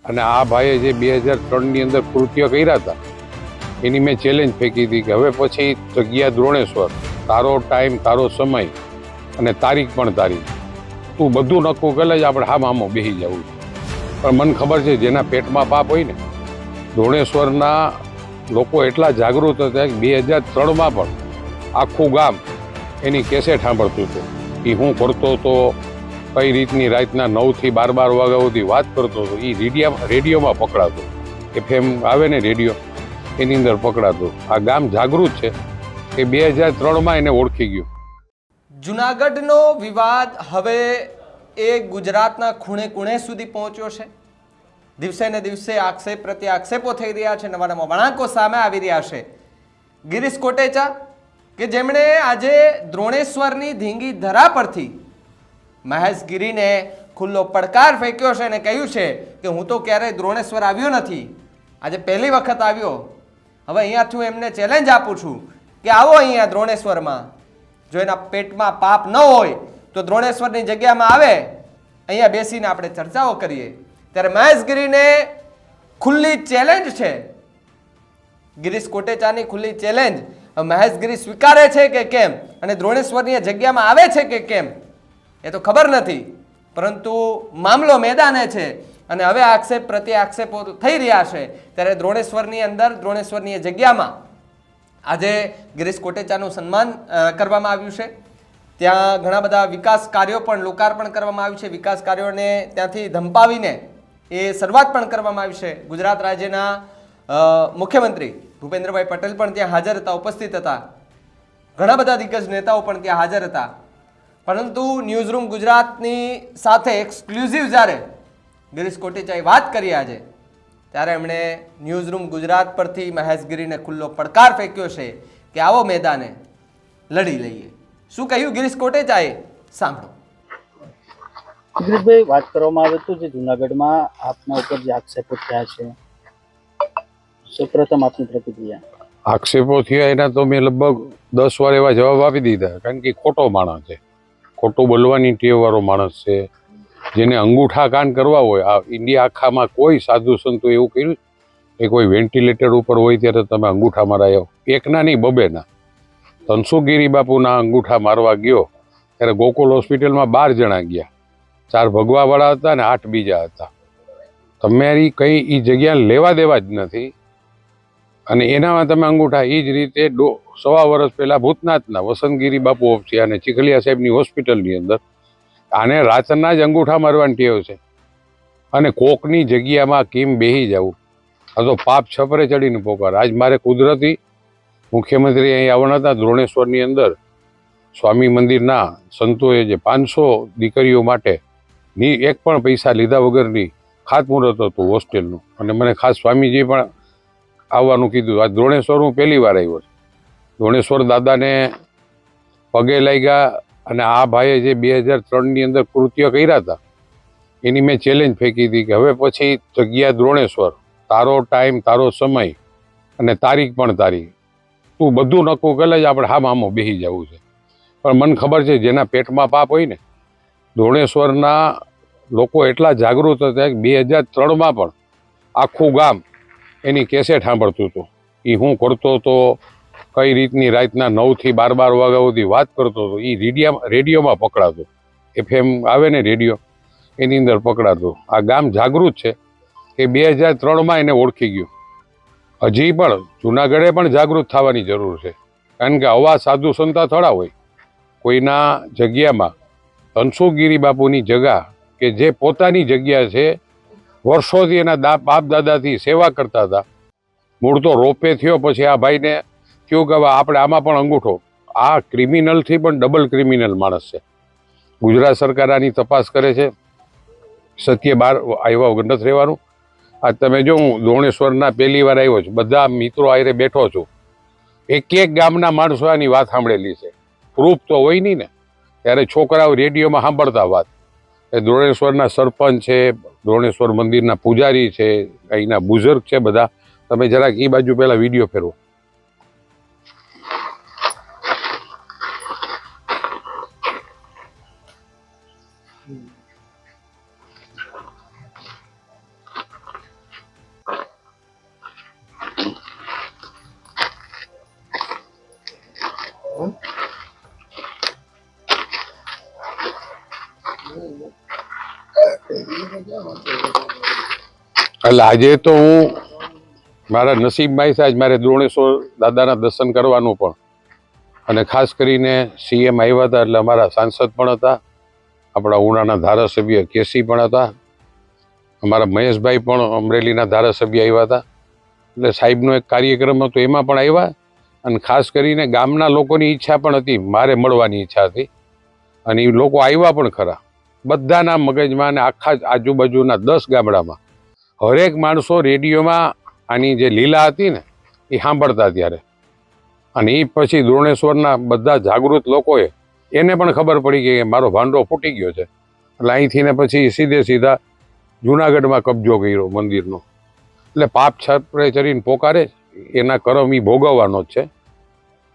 અને આ ભાઈએ જે 2003ની અંદર કૃત્ય કર્યા હતા એની મેં ચેલેન્જ ફેંકી હતી કે હવે પછી જગ્યા દ્રોણેશ્વર, તારો ટાઈમ, તારો સમય અને તારીખ પણ તારી, તું બધું નક્કું કરે જ આપણે હામાં બેસી જવું. પણ મને ખબર છે જેના પેટમાં પાપ હોય ને, દ્રોણેશ્વરના લોકો એટલા જાગૃત હતા કે 2003માં પણ આખું ગામ એની કેસેટ સાંભળતું હતું. એ હું કરતો હતો, કઈ રીતની રાતના 9 થી 12 વાગ્યા સુધી વાત કરતો હતો, એ રેડિયોમાં પકડાતો. FM આવે ને રેડિયો, એની અંદર પકડાતો. આ ગામ જાગૃત છે એ 2003માં એને ઓળખી ગયું. જુનાગઢનો વિવાદ હવે એ ગુજરાતના ખૂણે ખૂણે સુધી પહોંચ્યો છે. દિવસે ને દિવસે આક્ષેપ પ્રત્યે આક્ષેપો થઈ રહ્યા છે, નવા નવા વળાંકો સામે આવી રહ્યા છે. ગિરીશ કોટેચા કે જેમણે આજે દ્રોણેશ્વરની ધીંગી ધરા પરથી મહેશગીરીને ખુલ્લો પડકાર ફેંક્યો છે અને કહ્યું છે કે હું તો ક્યારેય દ્રોણેશ્વર આવ્યો નથી, આજે પહેલી વખત આવ્યો. હવે અહીંયાથી હું એમને ચેલેન્જ આપું છું કે આવો અહીંયા દ્રોણેશ્વરમાં, જો એના પેટમાં પાપ ન હોય તો દ્રોણેશ્વરની જગ્યામાં આવે, અહીંયા બેસીને આપણે ચર્ચાઓ કરીએ. ત્યારે મહેશગીરીને ખુલ્લી ચેલેન્જ છે, ગિરીશ કોટેચાની ખુલ્લી ચેલેન્જ. મહેશગીરી સ્વીકારે છે કે કેમ અને દ્રોણેશ્વરની જગ્યામાં આવે છે કે કેમ એ તો ખબર નથી, પરંતુ મામલો મેદાને છે અને હવે આક્ષેપ પ્રત્યે આક્ષેપો થઈ રહ્યા છે. ત્યારે દ્રોણેશ્વરની અંદર, દ્રોણેશ્વરની જગ્યામાં આજે ગિરીશ કોટેચાનું સન્માન કરવામાં આવ્યું છે. ત્યાં ઘણા બધા વિકાસ કાર્યો પણ લોકાર્પણ કરવામાં આવ્યું છે. વિકાસ કાર્યોને ત્યાંથી ધંપાવીને એ શરૂઆત પણ કરવામાં આવી છે. ગુજરાત રાજ્યના મુખ્યમંત્રી ભૂપેન્દ્રભાઈ પટેલ પણ ત્યાં હાજર હતા, ઉપસ્થિત હતા. ઘણા બધા દિગ્ગજ નેતાઓ પણ ત્યાં હાજર હતા. પરંતુ ન્યૂઝરૂમ ગુજરાતની સાથે એક્સક્લુઝિવ જ્યારે ગિરીશ કોટેચાએ વાત કરી આજે, ત્યારે એમણે ન્યૂઝરૂમ ગુજરાત પરથી મહેશગીરીને ખુલ્લો પડકાર ફેંક્યો છે કે આવો મેદાને લડી લઈએ. શું કહ્યું ગિરીશ કોટેચાએ, સાંભળો. ગિરીશભાઈ, વાત કરવામાં આવે તો જે જુનાગઢમાં આપના ઉપર જે આક્ષેપો થયા છે, સૌપ્રથમ આપની પ્રતિક્રિયા. આક્ષેપો થયા એના તો મેં લગભગ 10 વાર એવા જવાબ આપી દીધા, કારણ કે ખોટો માણસ છે, ખોટું બોલવાની ટેવવાળો માણસ છે. જેને અંગૂઠા કાન કરવા હોય, આ ઇન્ડિયા આખામાં કોઈ સાધુ સંતો એવું કર્યું કે કોઈ વેન્ટિલેટર ઉપર હોય ત્યારે તમે અંગૂઠા મરાયો? એકના નહીં, બબેના. ધનસુખગીરી બાપુના અંગૂઠા મારવા ગયો ત્યારે ગોકુલ હોસ્પિટલમાં 12 જણા ગયા, 4 ભગવાવાળા હતા ને 8 બીજા હતા. તમારી કઈ એ જગ્યા લેવા દેવા જ નથી અને એનામાં તમે અંગૂઠા. એ જ રીતે 1.25 વર્ષ પહેલા ભૂતનાથના વસંતગીરી બાપુ ઓફસી અને ચીખલિયા સાહેબની હોસ્પિટલની અંદર આને રાતના જ અંગૂઠા મારવાની ટેવ છે. અને કોકની જગ્યામાં કેમ બેસી જવું, આ તો પાપ છપરે ચડીને પોકાર. આજ મારે કુદરતી મુખ્યમંત્રી અહીં આવવાના હતા દ્રોણેશ્વરની અંદર. સ્વામી મંદિરના સંતોએ જે 500 દીકરીઓ માટે એક પણ પૈસા લીધા વગરની ખાતમુહૂર્ત હતું હોસ્ટેલનું, અને મને ખાસ સ્વામીજી પણ આવવાનું કીધું. આ દ્રોણેશ્વર હું પહેલી વાર આવ્યો છું. દ્રોણેશ્વર દાદાને પગે લાગ્યા અને આ ભાઈએ જે 2003ની અંદર કૃત્ય કર્યા હતા એની મેં ચેલેન્જ ફેંકી હતી કે હવે પછી જગ્યા દ્રોણેશ્વર, તારો ટાઈમ, તારો સમય અને તારીખ પણ તારી, તું બધું નક્કું કરે જ આપણે હામાં બેસી જવું છે. પણ મને ખબર છે જેના પેટમાં પાપ હોય ને, દ્રોણેશ્વરના લોકો એટલા જાગૃત હતા કે 2003માં પણ આખું ગામ એની કેસેટ સાંભળતું હતું. એ હું કરતો હતો, કઈ રીતની રાતના 9 થી 12 વાગ્યા સુધી વાત કરતો હતો, એ રેડિયોમાં પકડાતો. FM આવે ને રેડિયો, એની અંદર પકડાતો. આ ગામ જાગૃત છે એ 2003માં એને ઓળખી ગયું. હજી પણ જુનાગઢે પણ જાગૃત થવાની જરૂર છે, કારણ કે આવા સાધુ સંતા થોડા હોય કોઈના જગ્યામાં. ધનસુખગીરી બાપુની જગ્યા કે જે પોતાની જગ્યા છે, વર્ષોથી એના બાપ દાદાથી સેવા કરતા હતા. મૂળ તો રોપે થયો, પછી આ ભાઈને થયું કે આપણે આમાં પણ અંગૂઠો. આ ક્રિમિનલથી પણ ડબલ ક્રિમિનલ માણસ છે. ગુજરાત સરકાર આની તપાસ કરે છે, સત્ય બહાર આવ્યા વગર નથી રહેવાનું. આ તમે જો, હું દ્રોણેશ્વરના પહેલી વાર આવ્યો છું, બધા મિત્રો આયરે બેઠો છું, એક ગામના માણસો આની વાત સાંભળેલી છે. પ્રૂફ તો હોય નહીં ને, ત્યારે છોકરાઓ રેડિયોમાં સાંભળતા વાત. એ દ્રોણેશ્વરના સરપંચ છે, દ્રોણેશ્વર મંદિરના પૂજારી છે, અહીંના બુઝુર્ગ છે બધા. તમે જરાક એ બાજુ પહેલા વિડીયો ફેરવો. એટલે આજે તો હું મારા નસીબમાં છે, આજ મારે દ્રોણેશ્વર દાદાના દર્શન કરવાનું પણ, અને ખાસ કરીને સીએમ આવ્યા હતા એટલે અમારા સાંસદ પણ હતા, આપણા ઉનાના ધારાસભ્ય કેસી પણ હતા, અમારા મહેશભાઈ પણ અમરેલીના ધારાસભ્ય આવ્યા હતા. એટલે સાહેબનો એક કાર્યક્રમ હતો એમાં પણ આવ્યા, અને ખાસ કરીને ગામના લોકોની ઈચ્છા પણ હતી, મારે મળવાની ઈચ્છા હતી, અને એ લોકો આવ્યા પણ ખરા. બધાના મગજમાં અને આખા જ આજુબાજુના 10 ગામડામાં હરેક માણસો રેડિયોમાં આની જે લીલા હતી ને એ સાંભળતા ત્યારે, અને એ પછી દ્રોણેશ્વરના બધા જાગૃત લોકોએ એને પણ ખબર પડી ગઈ કે મારો ભાંડો ફૂટી ગયો છે, એટલે અહીંથી ને પછી સીધા જુનાગઢમાં કબજો કર્યો મંદિરનો. એટલે પાપ છાપરે ચરીને પોકારે એના કરમ એ ભોગવવાનો જ છે.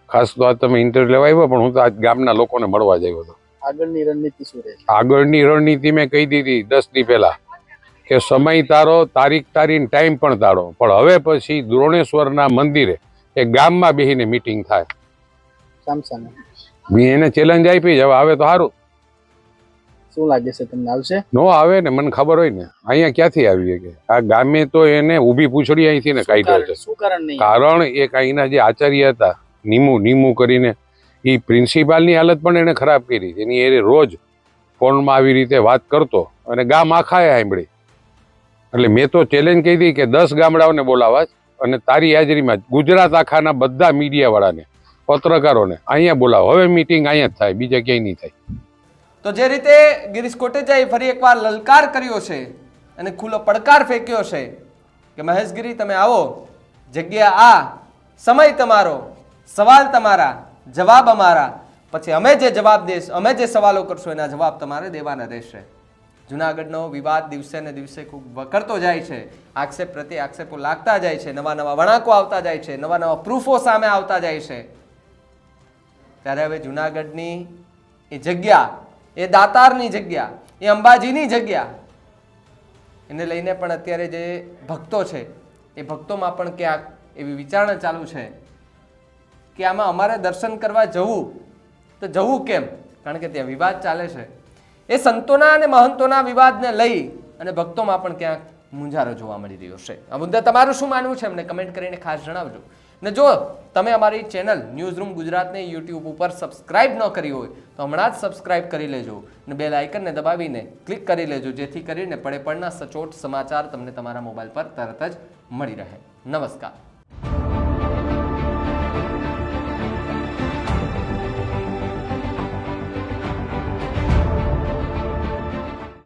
ખાસ તો આ તમે ઇન્ટરવ્યુ લેવા આવ્યો, પણ હું તો આજ ગામના લોકોને મળવા જ આવ્યો હતો. આગળની રણનીતિ શું રહેશે? આગળની રણનીતિ મેં કહી દીધી 10 દી પહેલા કે સમય તારો, તારીખ તારી, ટાઈમ પણ તારો, પણ હવે પછી દ્રોણેશ્વરના મંદિરે એ ગામમાં બેસીને મીટિંગ થાય. સામસામે મેં એને ચેલેન્જ આપી જ, હવે આવે તો સારું, શું લાગે છે તમને, આવશે? નો આવે ને મને ખબર હોય ને, અહીંયા ક્યાંથી આવી કે આ ગામે તો એને ઊભી પૂછડી અહીંથી ને કાઢ્યો છે. શું કારણ નહીં? કારણ એક અહીંના જે આચાર્ય હતા નીમુ કરીને, એ પ્રિન્સિપાલની હાલત પણ એને ખરાબ કરી. એની એ રોજ ફોનમાં આવી રીતે વાત કરતો અને ગામ આખાએ સાંભળી. એટલે મેં તો ચેલેન્જ કહી હતી કે 10 ગામડાઓને બોલાવા જ, અને તારી હાજરીમાં ગુજરાત આખાના બધા મીડિયાવાળાને, પત્રકારોને અહીંયા બોલાવો. હવે મીટિંગ અહીંયા જ થાય, બીજા ક્યાંય નહીં થાય. તો જે રીતે ગિરીશ કોટેચાએ ફરી એકવાર લલકાર કર્યો છે અને ખુલ્લો પડકાર ફેંક્યો છે કે મહેશગીરી તમે આવો, જગ્યા આ, સમય તમારો, સવાલ તમારા, જવાબ અમારા, પછી અમે જે જવાબ દઈશું, અમે જે સવાલો કરશું એના જવાબ તમારે દેવાના રહેશે. જુનાગઢનો વિવાદ દિવસે ને દિવસે ખૂબ વકરતો જાય છે, આક્ષેપ પ્રત્યે આક્ષેપો લાગતા જાય છે, નવા નવા વળાંકો આવતા જાય છે, નવા નવા પ્રૂફો સામે આવતા જાય છે. ત્યારે હવે જુનાગઢની એ જગ્યા, એ દાતારની જગ્યા, એ અંબાજીની જગ્યા, એને લઈને પણ અત્યારે જે ભક્તો છે એ ભક્તોમાં પણ ક્યાંક એવી વિચારણા ચાલુ છે કે આમાં અમારે દર્શન કરવા જવું તો જવું કેમ, કારણ કે ત્યાં વિવાદ ચાલે છે. એ સંતોના અને મહંતોના વિવાદને લઈ અને ભક્તોમાં પણ ક્યાંક મૂંઝારો જોવા મળી રહ્યો છે. આ મુદ્દે તમારું શું માનવું છે અમને કમેન્ટ કરીને ખાસ જણાવજો. ને જો તમે અમારી ચેનલ ન્યૂઝરૂમ ગુજરાતને યુટ્યુબ ઉપર સબસ્ક્રાઇબ ન કરી હોય તો હમણાં જ સબસ્ક્રાઇબ કરી લેજો અને બેલ આઇકનને દબાવીને ક્લિક કરી લેજો, જેથી કરીને પડે પડના સચોટ સમાચાર તમને તમારા મોબાઈલ પર તરત જ મળી રહે. નમસ્કાર.